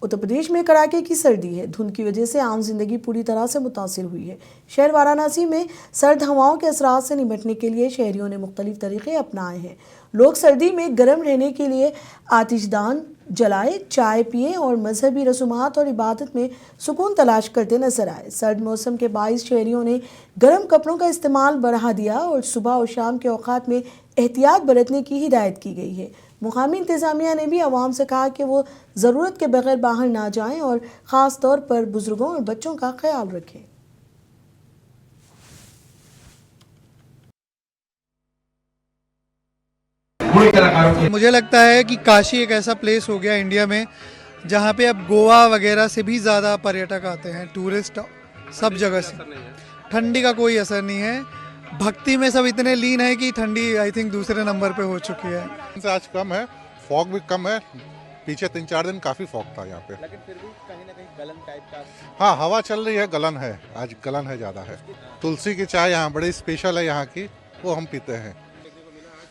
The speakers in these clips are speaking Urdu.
اتر پردیش میں کڑاکے کی سردی ہے۔ دھند کی وجہ سے عام زندگی پوری طرح سے متاثر ہوئی ہے۔ شہر وارانسی میں سرد ہواؤں کے اثرات سے نمٹنے کے لیے شہریوں نے مختلف طریقے اپنائے ہیں۔ لوگ سردی میں گرم رہنے کے لیے آتش دان جلائے، چائے پیے اور مذہبی رسومات اور عبادت میں سکون تلاش کرتے نظر آئے۔ سرد موسم کے باعث شہریوں نے گرم کپڑوں کا استعمال بڑھا دیا اور صبح اور شام کے اوقات میں احتیاط برتنے کی ہدایت کی گئی ہے۔ مقامی انتظامیہ نے بھی عوام سے کہا کہ وہ ضرورت کے بغیر باہر نہ جائیں اور خاص طور پر بزرگوں اور بچوں کا خیال رکھیں۔ مجھے لگتا ہے کہ کاشی ایک ایسا پلیس ہو گیا انڈیا میں جہاں پہ اب گوا وغیرہ سے بھی زیادہ پریٹک آتے ہیں، ٹورسٹ سب جگہ سے۔ ٹھنڈی کا کوئی اثر نہیں ہے، بھکتی میں سب اتنے لین ہے کہ ٹھنڈی آئی تھنک دوسرے نمبر پہ ہو چکی ہے۔ آج کم ہے، فوگ بھی کم ہے، پیچھے 3-4 دن کافی فوگ تھا یہاں پہ، لیکن پھر بھی کہیں نہ کہیں گلن ٹائپ کا۔ ہاں ہوا چل رہی ہے، گلن ہے، آج گلن ہے زیادہ ہے۔ تلسی کی چائے یہاں بڑی اسپیشل ہے یہاں کی، وہ ہم پیتے ہیں۔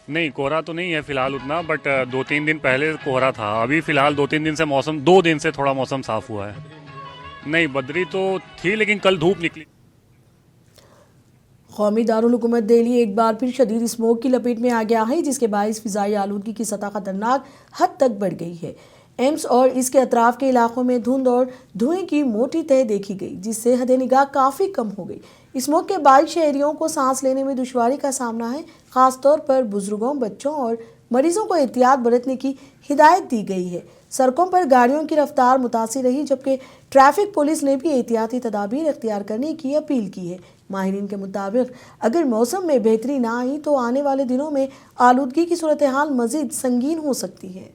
نہیں کوہرا تو نہیں ہے فی الحال اتنا، بٹ 2-3 دن پہلے کوہرا تھا۔ ابھی فی الحال 2-3 دن سے موسم 2 دن سے تھوڑا موسم صاف ہوا ہے۔ نہیں بدری تو تھی لیکن کل دھوپ نکلی۔ قومی دارالحکومت دہلی ایک بار پھر شدید اسموگ کی لپیٹ میں آ گیا ہے، جس کے باعث فضائی آلودگی کی سطح خطرناک حد تک بڑھ گئی ہے۔ ایمس اور اس کے اطراف کے علاقوں میں دھند اور دھوئیں کی موٹی تہہ دیکھی گئی، جس سے حد نگاہ کافی کم ہو گئی۔ اسموگ کے باعث شہریوں کو سانس لینے میں دشواری کا سامنا ہے، خاص طور پر بزرگوں، بچوں اور مریضوں کو احتیاط برتنے کی ہدایت دی گئی ہے۔ سڑکوں پر گاڑیوں کی رفتار متاثر رہی، جبکہ ٹریفک پولیس نے بھی احتیاطی تدابیر اختیار کرنے کی اپیل کی ہے۔ ماہرین کے مطابق اگر موسم میں بہتری نہ آئی تو آنے والے دنوں میں آلودگی کی صورتحال مزید سنگین ہو سکتی ہے۔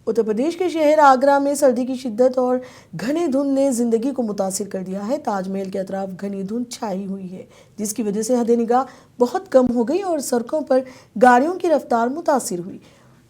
اتر پردیش کے شہر آگرہ میں سردی کی شدت اور گھنے دھند نے زندگی کو متاثر کر دیا ہے۔ تاج محل کے اطراف گھنی دھند چھائی ہوئی ہے، جس کی وجہ سے حد نگاہ بہت کم ہو گئی اور سڑکوں پر گاڑیوں کی رفتار متاثر ہوئی۔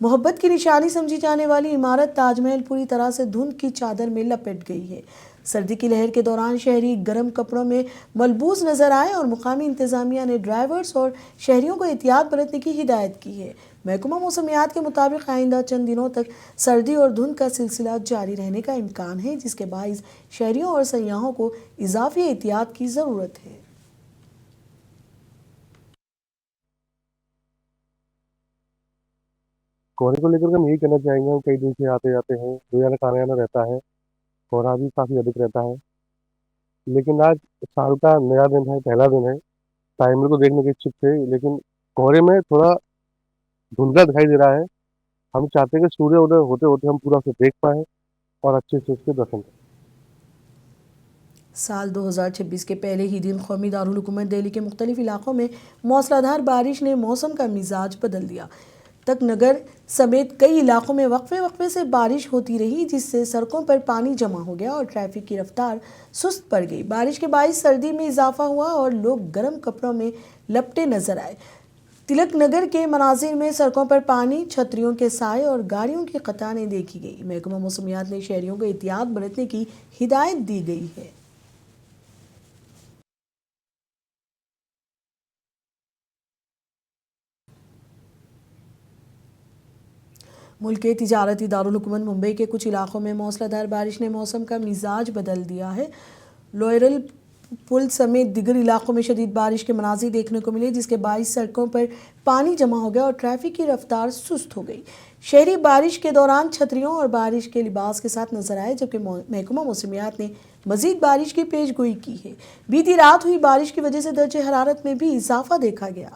محبت کی نشانی سمجھی جانے والی عمارت تاج محل پوری طرح سے دھند کی چادر میں لپٹ گئی ہے۔ سردی کی لہر کے دوران شہری گرم کپڑوں میں ملبوس نظر آئے اور مقامی انتظامیہ نے ڈرائیورز اور شہریوں کو احتیاط برتنے کی ہدایت کی ہے۔ محکمہ موسمیات کے مطابق آئندہ چند دنوں تک سردی اور دھند کا سلسلہ جاری رہنے کا امکان ہے، جس کے باعث شہریوں اور سیاحوں کو اضافی احتیاط کی ضرورت ہے۔ کوہرے کو لے کر ہم یہی کہنا چاہیں گے، ہم کئی دن سے آتے جاتے ہیں، روزانہ آنا جانا رہتا ہے، کوہرا بھی کافی ادھک رہتا ہے، لیکن آج سال کا نیا دن ہے، پہلا دن ہے، ٹائمر کو دیکھنے کے اچھک تھے، لیکن کوہرے میں تھوڑا دھندلا دکھائی دے رہا ہے۔ ہم چاہتے ہیں کہ سوریہ ادے ہوتے ہوتے ہم پورا اسے دیکھ پائیں اور اچھے سے اس کے درشن کریں۔ سال 2026 کے پہلے ہی دن قومی دارالحکومت دہلی کے مختلف علاقوں میں موسلا دھار بارش نے موسم کا مزاج بدل دیا۔ تک نگر سمیت کئی علاقوں میں وقفے سے بارش ہوتی رہی، جس سے سڑکوں پر پانی جمع ہو گیا اور ٹریفک کی رفتار سست پڑ گئی۔ بارش کے باعث سردی میں اضافہ ہوا اور لوگ گرم کپڑوں میں لپٹے نظر آئے۔ تلک نگر کے مناظر میں سڑکوں پر پانی، چھتریوں کے سائے اور گاڑیوں کی قطاریں دیکھی گئی۔ محکمہ موسمیات نے شہریوں کو احتیاط برتنے کی ہدایت دی گئی ہے۔ ملک کے تجارتی دارالحکومت ممبئی کے کچھ علاقوں میں موسلا دھار بارش نے موسم کا مزاج بدل دیا ہے۔ لوئرل پل سمیت دیگر علاقوں میں شدید بارش کے مناظر دیکھنے کو ملے، جس کے باعث سڑکوں پر پانی جمع ہو گیا اور ٹریفک کی رفتار سست ہو گئی۔ شہری بارش کے دوران چھتریوں اور بارش کے لباس کے ساتھ نظر آئے، جبکہ محکمہ موسمیات نے مزید بارش کی پیش گوئی کی ہے۔ بیتی رات ہوئی بارش کی وجہ سے درجہ حرارت میں بھی اضافہ دیکھا گیا۔